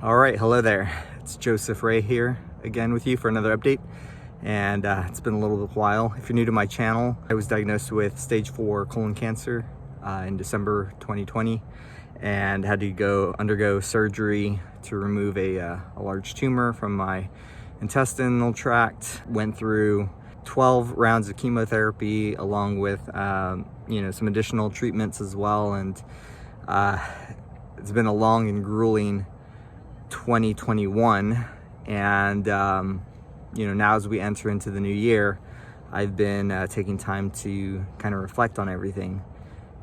All right, hello there. It's Joseph Ray here again with you for another update. And it's been a little while. If you're new to my channel, I was diagnosed with stage 4 colon cancer in December 2020 and had to undergo surgery to remove a large tumor from my intestinal tract. Went through 12 rounds of chemotherapy along with some additional treatments as well. And it's been a long and grueling 2021, and now as we enter into the new year, I've been taking time to kind of reflect on everything.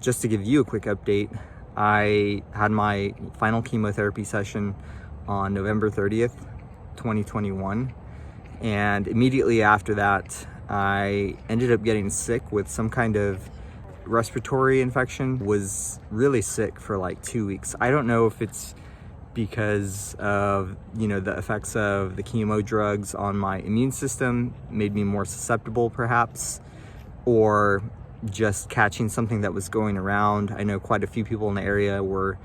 Just to give you a quick update, I had my final chemotherapy session on November 30th, 2021, and immediately after that I ended up getting sick with some kind of respiratory infection. Was really sick for like 2 weeks. I don't know if it's because of the effects of the chemo drugs on my immune system made me more susceptible perhaps, or just catching something that was going around. I know quite a few people in the area were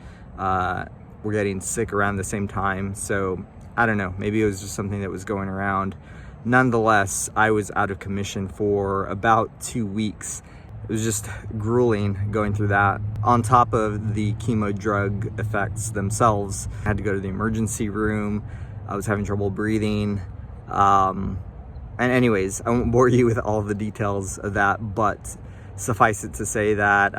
getting sick around the same time, so I don't know, maybe it was just something that was going around. Nonetheless, I was out of commission for about 2 weeks. It was just grueling going through that. On top of the chemo drug effects themselves, I had to go to the emergency room. I was having trouble breathing. And anyways, I won't bore you with all the details of that, but suffice it to say that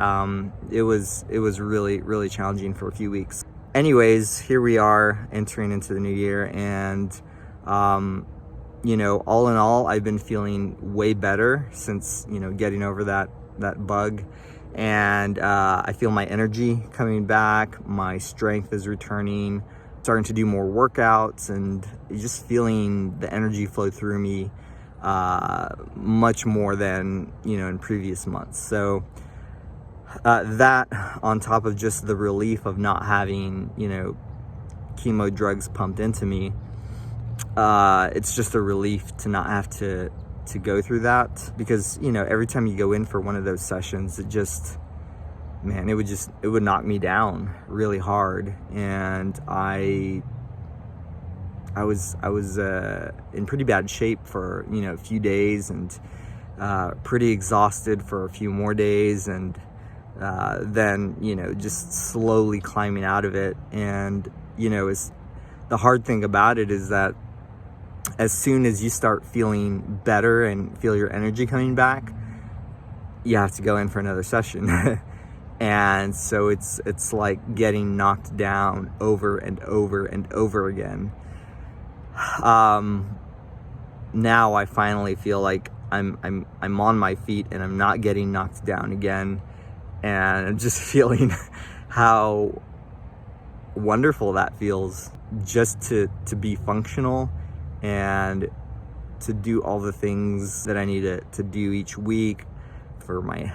it was really, really challenging for a few weeks. Anyways, here we are entering into the new year, and all in all, I've been feeling way better since getting over that bug, and I feel my energy coming back, my strength is returning, starting to do more workouts, and just feeling the energy flow through me much more than in previous months. So that, on top of just the relief of not having chemo drugs pumped into me, it's just a relief to not have to go through that, because every time you go in for one of those sessions, it would knock me down really hard. And I was in pretty bad shape for a few days, and pretty exhausted for a few more days, and then just slowly climbing out of it. And the hard thing about it is that as soon as you start feeling better and feel your energy coming back, you have to go in for another session. And so it's like getting knocked down over and over and over again. Now I finally feel like I'm on my feet and I'm not getting knocked down again, and I'm just feeling how wonderful that feels, just to be functional and to do all the things that I need to do each week for my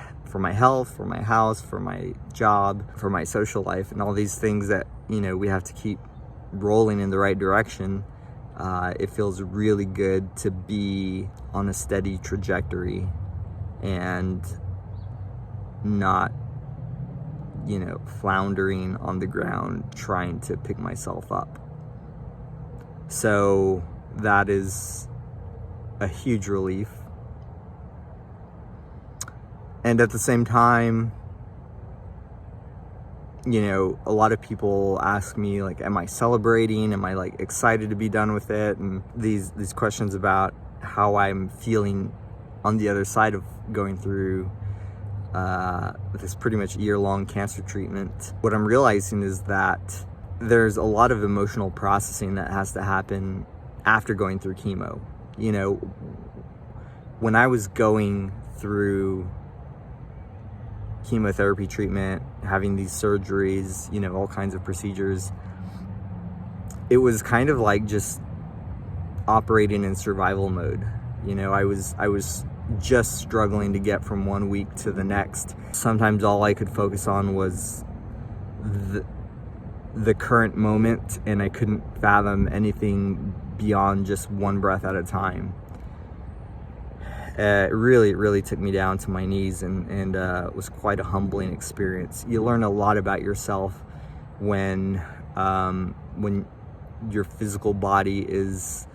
health, for my house, for my job, for my social life, and all these things that we have to keep rolling in the right direction. It feels really good to be on a steady trajectory and not floundering on the ground trying to pick myself up. So that is a huge relief. And at the same time, a lot of people ask me, like, am I celebrating? Am I excited to be done with it? And these questions about how I'm feeling on the other side of going through this pretty much year-long cancer treatment. What I'm realizing is that there's a lot of emotional processing that has to happen after going through chemo. When I was going through chemotherapy treatment, having these surgeries, all kinds of procedures, it was kind of like just operating in survival mode. I was just struggling to get from 1 week to the next. Sometimes all I could focus on was the current moment, and I couldn't fathom anything beyond just one breath at a time. It really took me down to my knees, and was quite a humbling experience. You learn a lot about yourself when your physical body is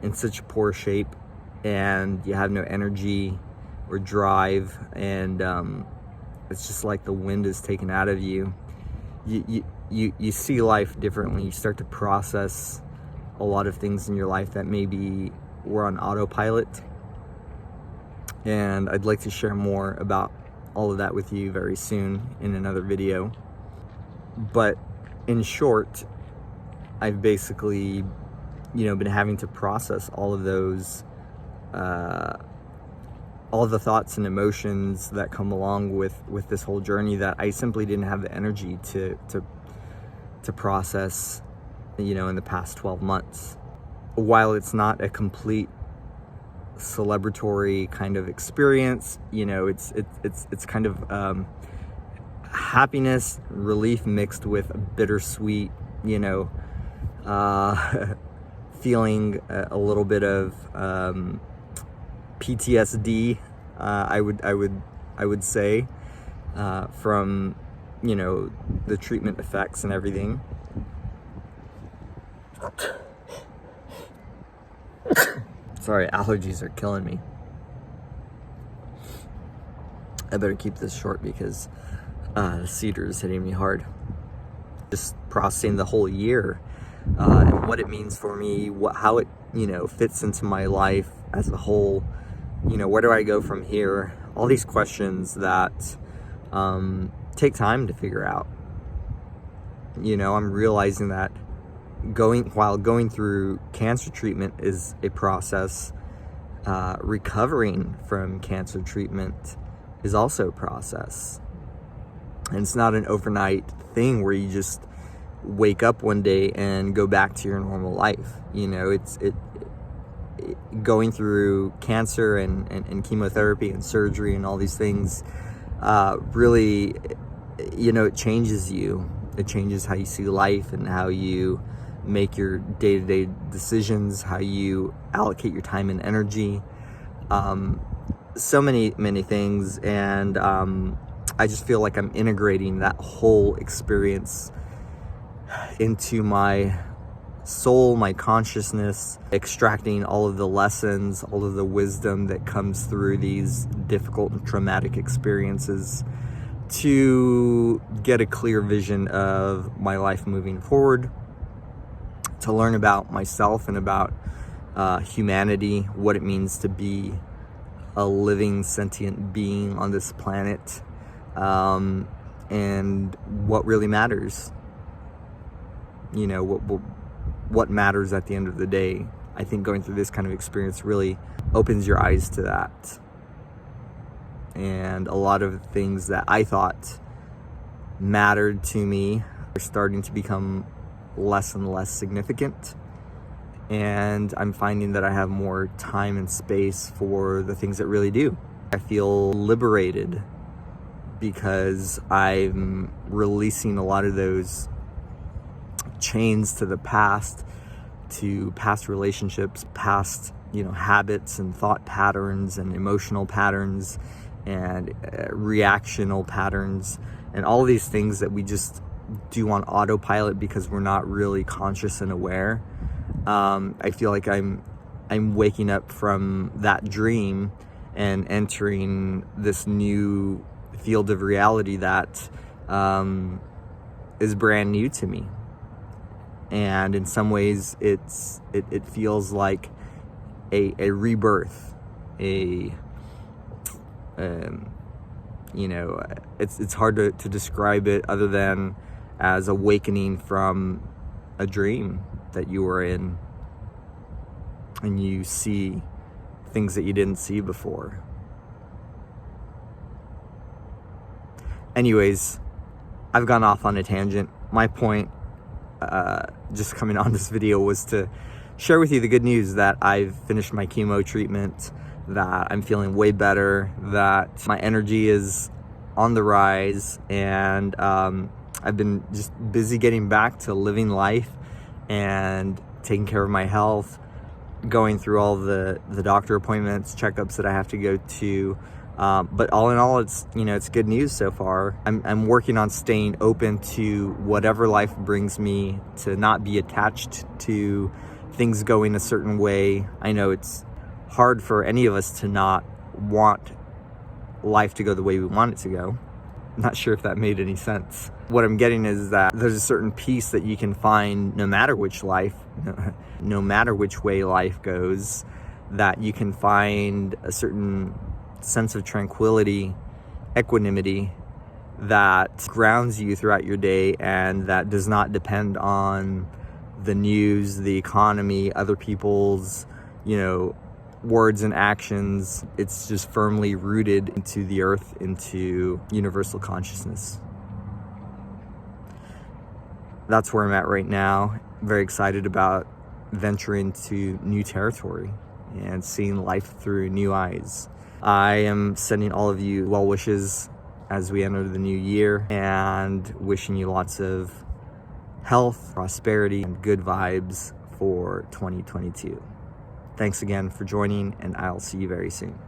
in such poor shape, and you have no energy or drive, and it's just like the wind is taken out of you. You see life differently. You start to process a lot of things in your life that maybe were on autopilot. And I'd like to share more about all of that with you very soon in another video. But in short, I've basically, been having to process all of those, all the thoughts and emotions that come along with this whole journey that I simply didn't have the energy to process, in the past 12 months. While it's not a complete celebratory kind of experience, it's kind of happiness, relief mixed with a bittersweet, feeling a little bit of PTSD, I would say, from the treatment effects and everything. Sorry, allergies are killing me. I better keep this short because the cedar is hitting me hard. Just processing the whole year and what it means for me, how it fits into my life as a whole. Where do I go from here? All these questions that take time to figure out. I'm realizing that while going through cancer treatment is a process, recovering from cancer treatment is also a process. And it's not an overnight thing where you just wake up one day and go back to your normal life. Going through cancer and chemotherapy and surgery and all these things really, it changes you. It changes how you see life and how you make your day-to-day decisions, how you allocate your time and energy, so many things. And I just feel like I'm integrating that whole experience into my soul, my consciousness, extracting all of the lessons, all of the wisdom that comes through these difficult and traumatic experiences to get a clear vision of my life moving forward, to learn about myself and about humanity, what it means to be a living sentient being on this planet, and what really matters. What matters at the end of the day. I think going through this kind of experience really opens your eyes to that. And a lot of things that I thought mattered to me are starting to become less and less significant. And I'm finding that I have more time and space for the things that really do. I feel liberated because I'm releasing a lot of those chains to the past, to past relationships, past habits and thought patterns and emotional patterns and reactional patterns, and all of these things that we just do on autopilot because we're not really conscious and aware. I feel like I'm waking up from that dream and entering this new field of reality that is brand new to me. And in some ways it feels like a rebirth, it's hard to describe it other than as awakening from a dream that you were in, and you see things that you didn't see before. Anyways, I've gone off on a tangent. My point just coming on this video was to share with you the good news that I've finished my chemo treatment, that I'm feeling way better, that my energy is on the rise, and I've been just busy getting back to living life and taking care of my health, going through all the doctor appointments, checkups that I have to go to, But all in all, it's good news so far. I'm working on staying open to whatever life brings me, to not be attached to things going a certain way. I know it's hard for any of us to not want life to go the way we want it to go. I'm not sure if that made any sense. What I'm getting is that there's a certain peace that you can find no matter which way life goes, that you can find a certain sense of tranquility, equanimity that grounds you throughout your day, and that does not depend on the news, the economy, other people's, words and actions. It's just firmly rooted into the earth, into universal consciousness. That's where I'm at right now. Very excited about venturing into new territory and seeing life through new eyes. I am sending all of you well wishes as we enter the new year, and wishing you lots of health, prosperity, and good vibes for 2022. Thanks again for joining, and I'll see you very soon.